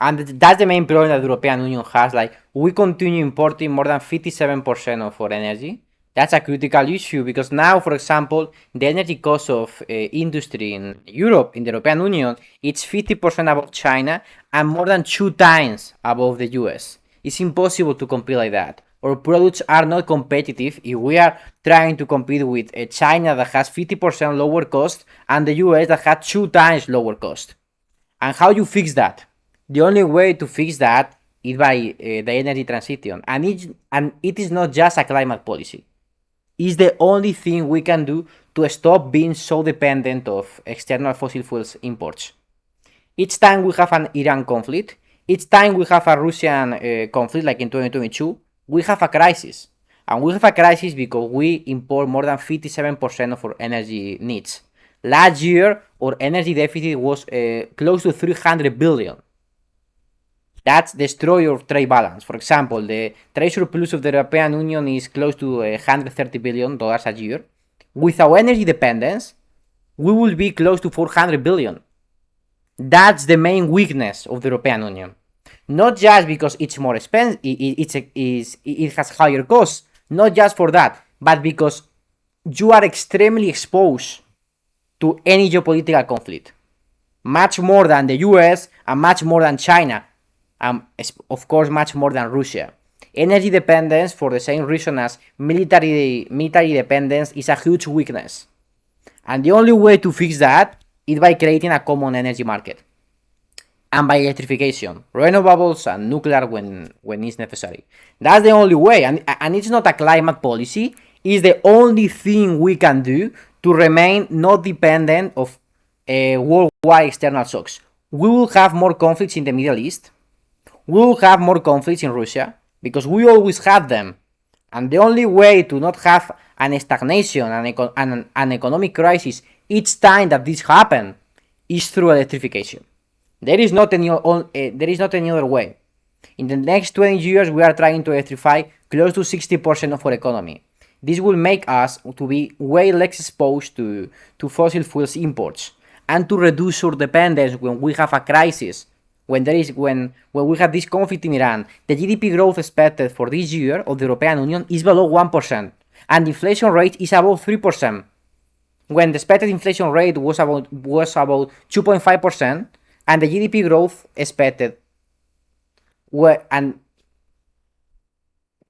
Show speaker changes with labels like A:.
A: And that's the main problem that the European Union has. Like, we continue importing more than 57% of our energy. That's a critical issue because now, for example, the energy cost of industry in Europe, in the European Union, it's 50% above China and more than 2 times above the US. It's impossible to compete like that. Our products are not competitive if we are trying to compete with China that has 50% lower cost and the US that has 2 times lower cost. And how you fix that? The only way to fix that is by the energy transition, and it is not just a climate policy. It's the only thing we can do to stop being so dependent of external fossil fuels imports. Each time we have an Iran conflict, each time we have a Russian conflict, like in 2022, we have a crisis. And we have a crisis because we import more than 57% of our energy needs. Last year, our energy deficit was close to 300 billion. That's destroy your trade balance. For example, the trade surplus of the European Union is close to $130 billion a year. Without energy dependence, we will be close to 400 billion. That's the main weakness of the European Union. Not just because it's more expensive, it has higher costs. Not just for that, but because you are extremely exposed to any geopolitical conflict. Much more than the US and much more than China. Of course, much more than Russia. Energy dependence, for the same reason as military dependence, is a huge weakness. And the only way to fix that is by creating a common energy market. And by electrification, renewables and nuclear when it's necessary. That's the only way. And it's not a climate policy. It's the only thing we can do to remain not dependent of worldwide external shocks. We will have more conflicts in the Middle East. We will have more conflicts in Russia because we always have them. And the only way to not have an stagnation and an economic crisis each time that this happens is through electrification. There is not any other way. In the next 20 years, we are trying to electrify close to 60% of our economy. This will make us to be way less exposed to fossil fuels imports and to reduce our dependence when we have a crisis. When we have this conflict in Iran, the GDP growth expected for this year of the European Union is below 1%, and the inflation rate is above 3%. When the expected inflation rate was about 2.5%, and the GDP growth expected, and